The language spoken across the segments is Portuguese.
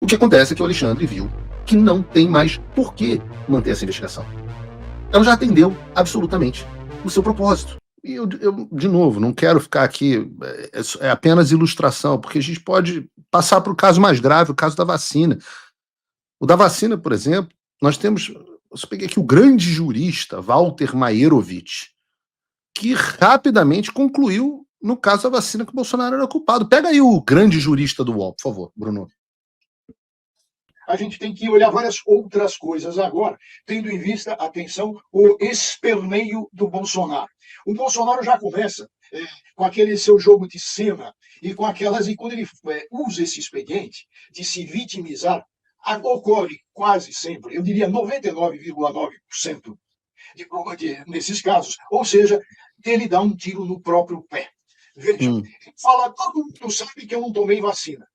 O que acontece é que o Alexandre viu que não tem mais por que manter essa investigação. Ela já atendeu absolutamente o seu propósito. E eu, de novo, não quero ficar aqui, é apenas ilustração, porque a gente pode passar para o caso mais grave, o caso da vacina. O da vacina, por exemplo, nós temos, eu peguei aqui o grande jurista Walter Maierovitch, que rapidamente concluiu no caso da vacina que o Bolsonaro era culpado. Pega aí o grande jurista do UOL, por favor, Bruno. A gente tem que olhar várias outras coisas agora, tendo em vista, atenção, o esperneio do Bolsonaro. O Bolsonaro já começa com aquele seu jogo de cena e com aquelas, e quando ele usa esse expediente de se vitimizar, ocorre quase sempre, eu diria 99,9% nesses casos, ou seja, ele dá um tiro no próprio pé. Veja, ele fala, todo mundo sabe que eu não tomei vacina.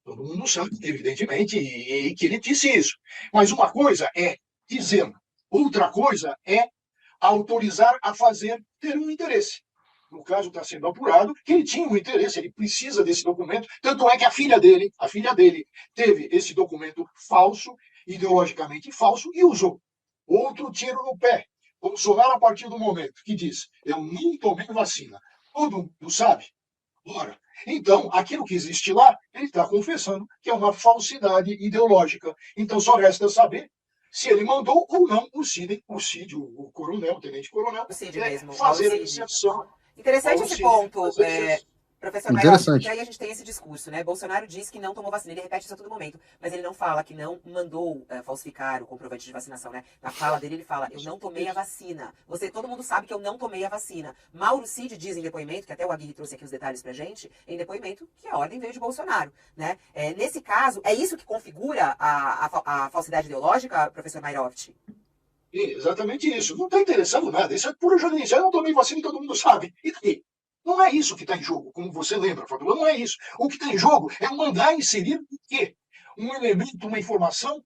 Todo mundo sabe, evidentemente, e que ele disse isso. Mas uma coisa é dizer, outra coisa é autorizar a fazer, ter um interesse. No caso, está sendo apurado que ele tinha um interesse, ele precisa desse documento, tanto é que a filha dele teve esse documento falso, ideologicamente falso, e usou. Outro tiro no pé. Bolsonaro, a partir do momento que diz, eu não tomei vacina, todo mundo sabe. Ora, então, aquilo que existe lá, ele está confessando que é uma falsidade ideológica. Então, só resta saber se ele mandou ou não o Cid, o coronel, o tenente-coronel, fazer a inserção. Interessante esse ponto, professor Maior, porque aí a gente tem esse discurso, né? Bolsonaro diz que não tomou vacina, ele repete isso a todo momento, mas ele não fala que não mandou falsificar o comprovante de vacinação, né? Na fala dele, ele fala, eu não tomei a vacina. Todo mundo sabe que eu não tomei a vacina. Mauro Cid diz em depoimento, que até o Aguirre trouxe aqui os detalhes pra gente, em depoimento, que a ordem veio de Bolsonaro, né? Nesse caso, é isso que configura a falsidade ideológica, professor Mairovic? Exatamente isso. Não está interessando nada. Isso é pura jornalista. Eu não tomei vacina e todo mundo sabe. E daí? Não é isso que está em jogo, como você lembra, Fabiola. Não é isso. O que está em jogo é mandar inserir o quê? Um elemento, uma informação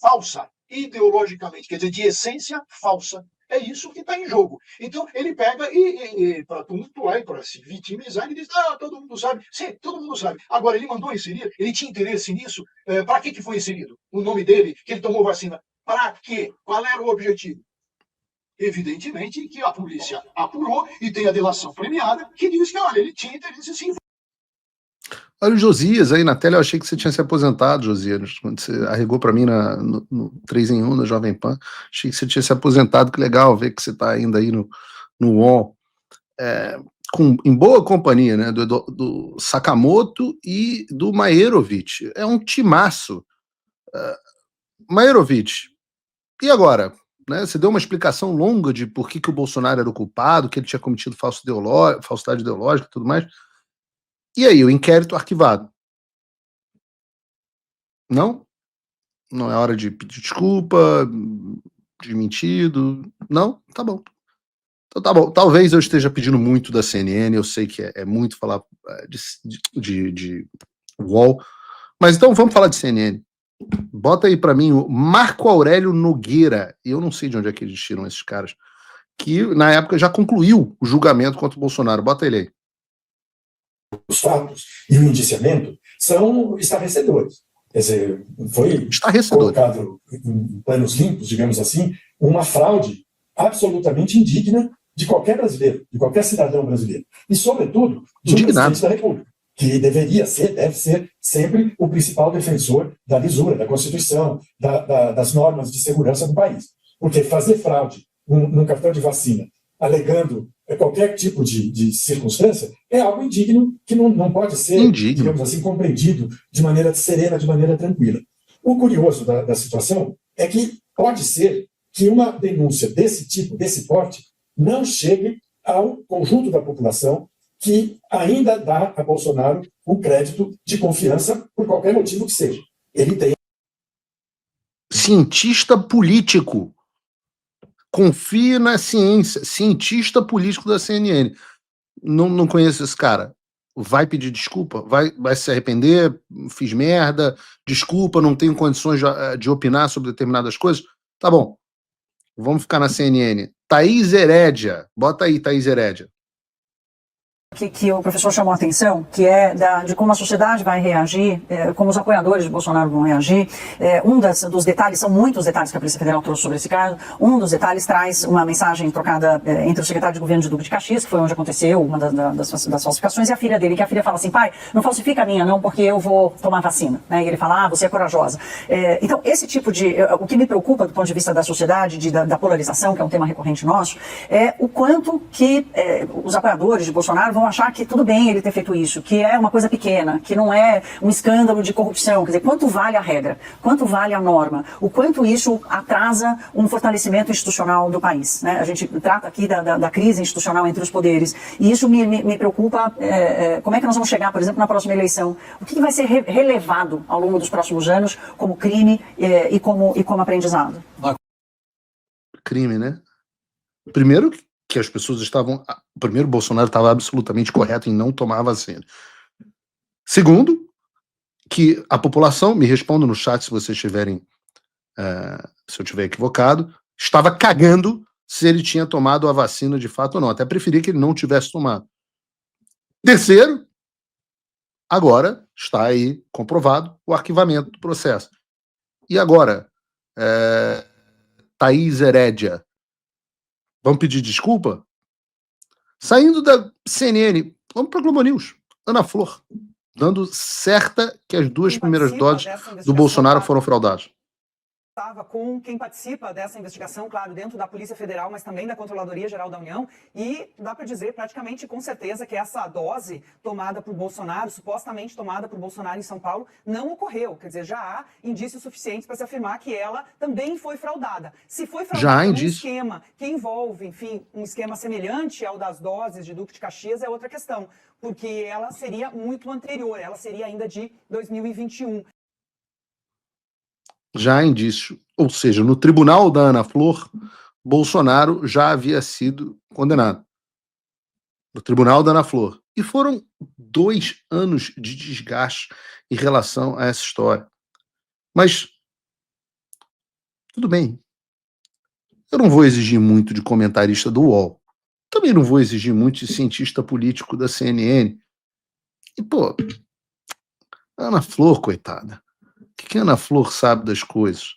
falsa, ideologicamente, quer dizer, de essência falsa. É isso que está em jogo. Então, ele pega e para tumultuar e para se vitimizar, ele diz, todo mundo sabe. Sim, todo mundo sabe. Agora, ele mandou inserir, ele tinha interesse nisso. Para que foi inserido? O nome dele, que ele tomou vacina. Para quê? Qual era o objetivo? Evidentemente que a polícia apurou e tem a delação premiada que diz que, olha, ele tinha interesse sim. Olha o Josias aí na tela, eu achei que você tinha se aposentado, Josias, quando você arregou para mim no 3 em 1 da Jovem Pan, achei que você tinha se aposentado, que legal ver que você está ainda aí no UOL, em boa companhia, né, do Sakamoto e do Maierovitch, é um timaço. Maierovitch, e agora? Né, você deu uma explicação longa de por que o Bolsonaro era o culpado, que ele tinha cometido falsidade ideológica e tudo mais. E aí, o inquérito arquivado? Não? Não é hora de pedir desculpa, de mentido? Não? Tá bom. Então tá bom. Talvez eu esteja pedindo muito da CNN, eu sei que é muito falar de UOL, mas então vamos falar de CNN. Bota aí pra mim o Marco Aurélio Nogueira, eu não sei de onde é que eles tiram esses caras, que na época já concluiu o julgamento contra o Bolsonaro. Bota ele aí. Os fatos e o indiciamento são estarrecedores. Quer dizer, foi colocado em planos limpos, digamos assim, uma fraude absolutamente indigna de qualquer brasileiro, de qualquer cidadão brasileiro. E, sobretudo, de um presidente da República, que deve ser sempre o principal defensor da lisura, da Constituição, das normas de segurança do país. Porque fazer fraude num cartão de vacina, alegando qualquer tipo de circunstância, é algo indigno que não pode ser, digamos assim, compreendido de maneira serena, de maneira tranquila. O curioso da situação é que pode ser que uma denúncia desse tipo, desse porte, não chegue ao conjunto da população que ainda dá a Bolsonaro um crédito de confiança por qualquer motivo que seja. Ele tem... Cientista político. Confie na ciência. Cientista político da CNN. Não conheço esse cara. Vai pedir desculpa? Vai se arrepender? Fiz merda? Desculpa, não tenho condições de opinar sobre determinadas coisas? Tá bom. Vamos ficar na CNN. Thaís Herédia. Bota aí, Thaís Herédia. que o professor chamou a atenção, que é de como a sociedade vai reagir, como os apoiadores de Bolsonaro vão reagir. Dos detalhes, são muitos detalhes que a Polícia Federal trouxe sobre esse caso. Um dos detalhes traz uma mensagem trocada entre o secretário de governo de Duque de Caxias, que foi onde aconteceu uma das falsificações, e a filha dele, que a filha fala assim: pai, não falsifica a minha não, porque eu vou tomar vacina. Né? E ele fala: você é corajosa. Então, esse tipo o que me preocupa do ponto de vista da sociedade, da polarização, que é um tema recorrente nosso, é o quanto que os apoiadores de Bolsonaro vão achar que tudo bem ele ter feito isso, que é uma coisa pequena, que não é um escândalo de corrupção. Quer dizer, quanto vale a regra? Quanto vale a norma? O quanto isso atrasa um fortalecimento institucional do país? Né? A gente trata aqui da crise institucional entre os poderes, e isso me preocupa. Como é que nós vamos chegar, por exemplo, na próxima eleição? O que vai ser relevado ao longo dos próximos anos como crime e como aprendizado? Crime, né? Primeiro, que as pessoas estavam... Primeiro, Bolsonaro estava absolutamente correto em não tomar a vacina. Segundo, que a população, me respondam no chat se vocês tiverem, se eu estiver equivocado, estava cagando se ele tinha tomado a vacina de fato ou não. Até preferia que ele não tivesse tomado. Terceiro, agora está aí comprovado o arquivamento do processo. E agora, Thaís Herédia, vamos pedir desculpa? Saindo da CNN, vamos para a Globo News. Ana Flor, dando certa que as 2 primeiras doses do Bolsonaro foram fraudadas. Estava com quem participa dessa investigação, claro, dentro da Polícia Federal, mas também da Controladoria Geral da União, e dá para dizer praticamente com certeza que essa dose tomada por Bolsonaro, supostamente tomada por Bolsonaro em São Paulo, não ocorreu. Quer dizer, já há indícios suficientes para se afirmar que ela também foi fraudada. Se foi fraudada num esquema que envolve, enfim, um esquema semelhante ao das doses de Duque de Caxias, é outra questão, porque ela seria muito anterior, ela seria ainda de 2021. Já há indício, ou seja, no tribunal da Ana Flor, Bolsonaro já havia sido condenado. No tribunal da Ana Flor. E foram 2 anos de desgaste em relação a essa história. Mas, tudo bem. Eu não vou exigir muito de comentarista do UOL. Também não vou exigir muito de cientista político da CNN. E, pô, Ana Flor, coitada. O que a Ana Flor sabe das coisas?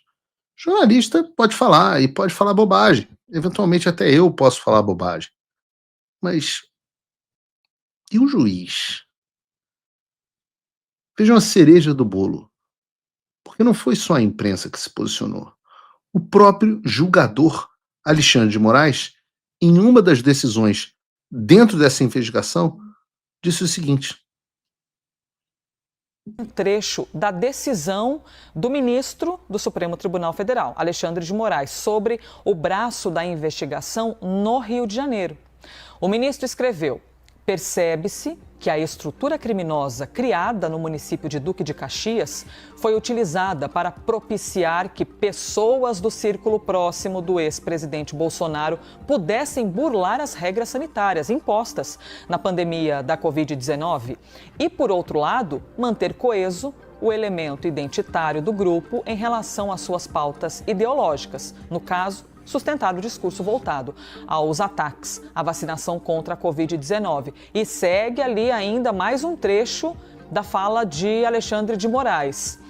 Jornalista pode falar, e pode falar bobagem. Eventualmente até eu posso falar bobagem. Mas e o juiz? Vejam a cereja do bolo. Porque não foi só a imprensa que se posicionou. O próprio julgador Alexandre de Moraes, em uma das decisões dentro dessa investigação, disse o seguinte: um trecho da decisão do ministro do Supremo Tribunal Federal, Alexandre de Moraes, sobre o braço da investigação no Rio de Janeiro. O ministro escreveu: percebe-se que a estrutura criminosa criada no município de Duque de Caxias foi utilizada para propiciar que pessoas do círculo próximo do ex-presidente Bolsonaro pudessem burlar as regras sanitárias impostas na pandemia da Covid-19 e, por outro lado, manter coeso o elemento identitário do grupo em relação às suas pautas ideológicas, no caso, sustentar o discurso voltado aos ataques à vacinação contra a Covid-19. E segue ali ainda mais um trecho da fala de Alexandre de Moraes.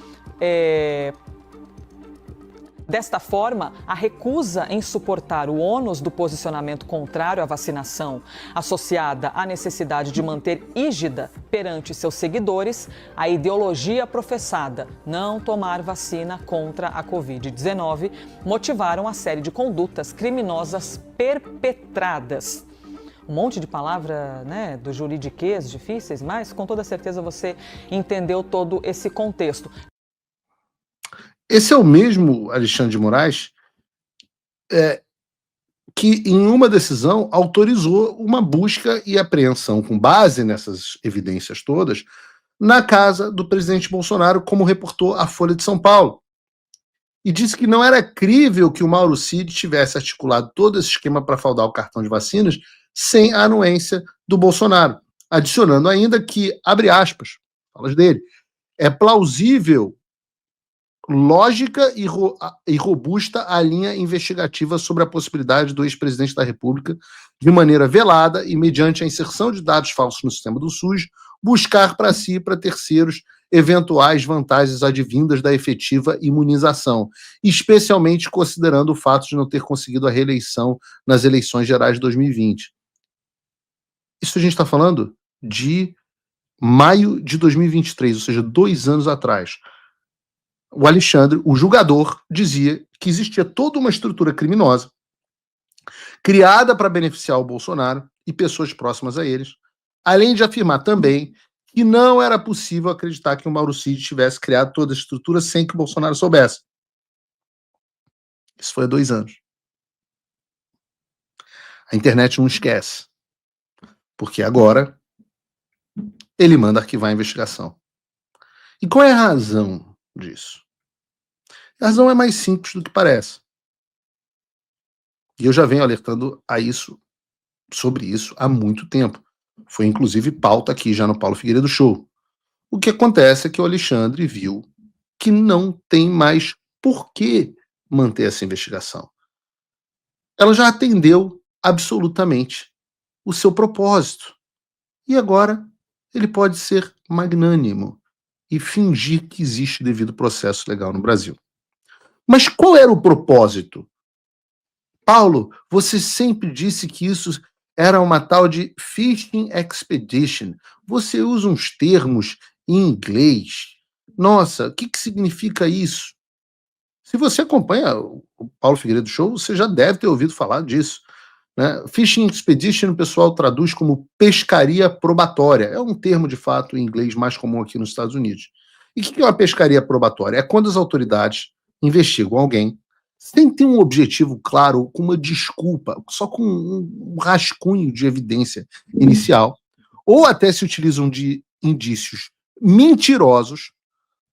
Desta forma, a recusa em suportar o ônus do posicionamento contrário à vacinação, associada à necessidade de manter rígida perante seus seguidores a ideologia professada não tomar vacina contra a Covid-19, motivaram a série de condutas criminosas perpetradas. Um monte de palavra, né, do juridiquês difíceis, mas com toda certeza você entendeu todo esse contexto. Esse é o mesmo Alexandre de Moraes que, em uma decisão, autorizou uma busca e apreensão, com base nessas evidências todas, na casa do presidente Bolsonaro, como reportou a Folha de São Paulo. E disse que não era crível que o Mauro Cid tivesse articulado todo esse esquema para fraudar o cartão de vacinas sem a anuência do Bolsonaro. Adicionando ainda que, abre aspas, falas dele, é plausível lógica e robusta a linha investigativa sobre a possibilidade do ex-presidente da República, de maneira velada e mediante a inserção de dados falsos no sistema do SUS, buscar para si e para terceiros eventuais vantagens advindas da efetiva imunização, especialmente considerando o fato de não ter conseguido a reeleição nas eleições gerais de 2020. Isso a gente está falando de maio de 2023, ou seja, 2 anos atrás. O Alexandre, o julgador, dizia que existia toda uma estrutura criminosa criada para beneficiar o Bolsonaro e pessoas próximas a eles, além de afirmar também que não era possível acreditar que o Mauro Cid tivesse criado toda a estrutura sem que o Bolsonaro soubesse. Isso foi há 2 anos. A internet não esquece, porque agora ele manda arquivar a investigação. E qual é a razão disso? A razão é mais simples do que parece. E eu já venho alertando sobre isso há muito tempo. Foi inclusive pauta aqui já no Paulo Figueiredo Show. O que acontece é que o Alexandre viu que não tem mais por que manter essa investigação. Ela já atendeu absolutamente o seu propósito. E agora ele pode ser magnânimo e fingir que existe devido processo legal no Brasil. Mas qual era o propósito? Paulo, você sempre disse que isso era uma tal de fishing expedition. Você usa uns termos em inglês. Nossa, o que significa isso? Se você acompanha o Paulo Figueiredo Show, você já deve ter ouvido falar disso. Né? Fishing expedition, o pessoal traduz como pescaria probatória. É um termo, de fato, em inglês mais comum aqui nos Estados Unidos. E o que é uma pescaria probatória? É quando as autoridades investigam alguém sem ter um objetivo claro, com uma desculpa, só com um rascunho de evidência inicial, ou até se utilizam de indícios mentirosos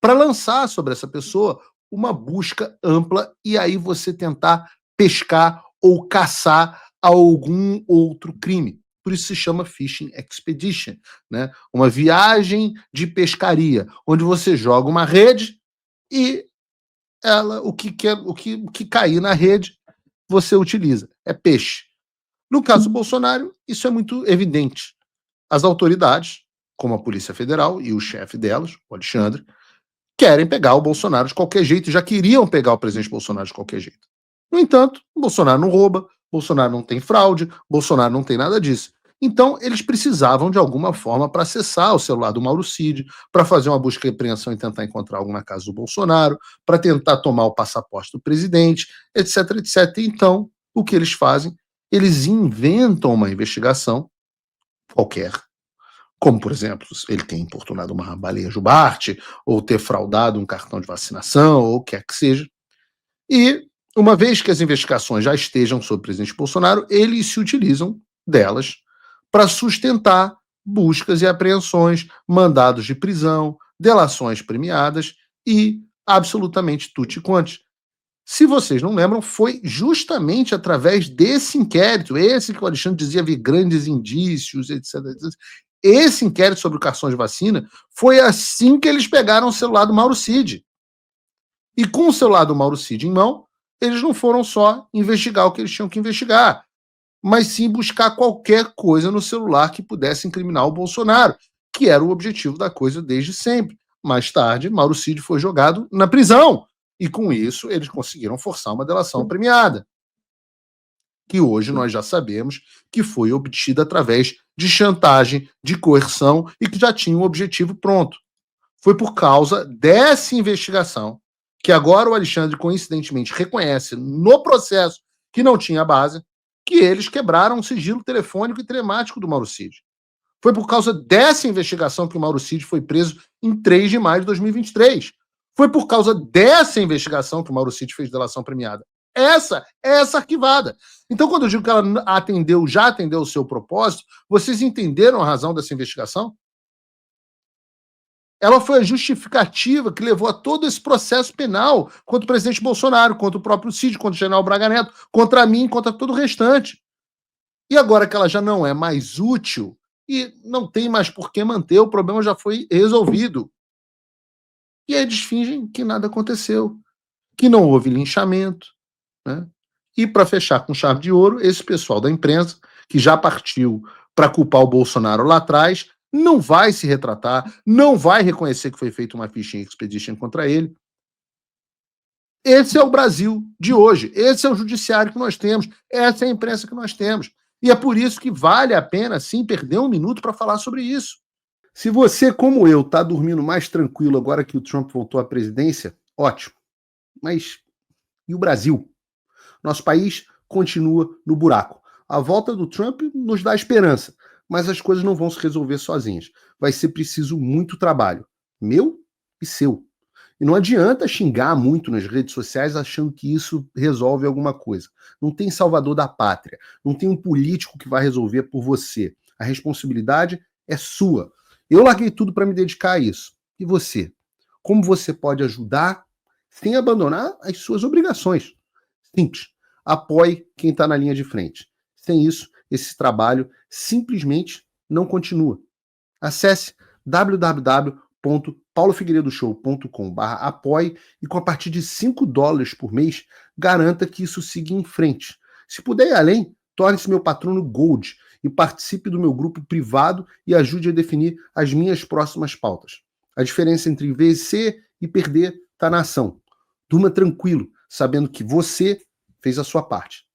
para lançar sobre essa pessoa uma busca ampla e aí você tentar pescar ou caçar algum outro crime. Por isso se chama Fishing Expedition, né? Uma viagem de pescaria, onde você joga uma rede e o que cair na rede, você utiliza. É peixe. No caso do Bolsonaro, isso é muito evidente. As autoridades, como a Polícia Federal e o chefe delas, o Alexandre, querem pegar o Bolsonaro de qualquer jeito, já queriam pegar o presidente Bolsonaro de qualquer jeito. No entanto, o Bolsonaro não rouba, Bolsonaro não tem fraude, Bolsonaro não tem nada disso. Então, eles precisavam de alguma forma para acessar o celular do Mauro Cid, para fazer uma busca e apreensão e tentar encontrar algo na casa do Bolsonaro, para tentar tomar o passaporte do presidente, etc, etc. Então, o que eles fazem? Eles inventam uma investigação qualquer, como, por exemplo, ele ter importunado uma baleia jubarte, ou ter fraudado um cartão de vacinação, ou o que quer que seja. E, uma vez que as investigações já estejam sobre o presidente Bolsonaro, eles se utilizam delas para sustentar buscas e apreensões, mandados de prisão, delações premiadas e absolutamente tutti-quanti. Se vocês não lembram, foi justamente através desse inquérito, esse que o Alexandre dizia haver grandes indícios, etc, etc. Esse inquérito sobre o cartão de vacina, foi assim que eles pegaram o celular do Mauro Cid. E com o celular do Mauro Cid em mão, eles não foram só investigar o que eles tinham que investigar, mas sim buscar qualquer coisa no celular que pudesse incriminar o Bolsonaro, que era o objetivo da coisa desde sempre. Mais tarde, Mauro Cid foi jogado na prisão, e com isso eles conseguiram forçar uma delação premiada, que hoje nós já sabemos que foi obtida através de chantagem, de coerção, e que já tinha um objetivo pronto. Foi por causa dessa investigação, que agora o Alexandre coincidentemente reconhece no processo que não tinha base, que eles quebraram o sigilo telefônico e telemático do Mauro Cid. Foi por causa dessa investigação que o Mauro Cid foi preso em 3 de maio de 2023. Foi por causa dessa investigação que o Mauro Cid fez delação premiada. Essa arquivada. Então, quando eu digo que ela já atendeu o seu propósito, vocês entenderam a razão dessa investigação? Ela foi a justificativa que levou a todo esse processo penal contra o presidente Bolsonaro, contra o próprio Cid, contra o general Braga Neto, contra mim, contra todo o restante. E agora que ela já não é mais útil e não tem mais por que manter, o problema já foi resolvido. E aí eles fingem que nada aconteceu, que não houve linchamento, né? E para fechar com chave de ouro, esse pessoal da imprensa, que já partiu para culpar o Bolsonaro lá atrás, não vai se retratar, não vai reconhecer que foi feita uma phishing expedition contra ele. Esse é o Brasil de hoje, esse é o judiciário que nós temos, essa é a imprensa que nós temos. E é por isso que vale a pena, sim, perder um minuto para falar sobre isso. Se você, como eu, está dormindo mais tranquilo agora que o Trump voltou à presidência, ótimo. Mas e o Brasil? Nosso país continua no buraco. A volta do Trump nos dá esperança, mas as coisas não vão se resolver sozinhas. Vai ser preciso muito trabalho, meu e seu. E não adianta xingar muito nas redes sociais achando que isso resolve alguma coisa. Não tem salvador da pátria, não tem um político que vai resolver por você. A responsabilidade é sua. Eu larguei tudo para me dedicar a isso. E você? Como você pode ajudar sem abandonar as suas obrigações? Simples. Apoie quem está na linha de frente. Sem isso, esse trabalho simplesmente não continua. Acesse www.paulofigueiredoshow.com/apoie e com a partir de $5 por mês, garanta que isso siga em frente. Se puder ir além, torne-se meu patrono Gold e participe do meu grupo privado e ajude a definir as minhas próximas pautas. A diferença entre vencer e perder está na ação. Durma tranquilo, sabendo que você fez a sua parte.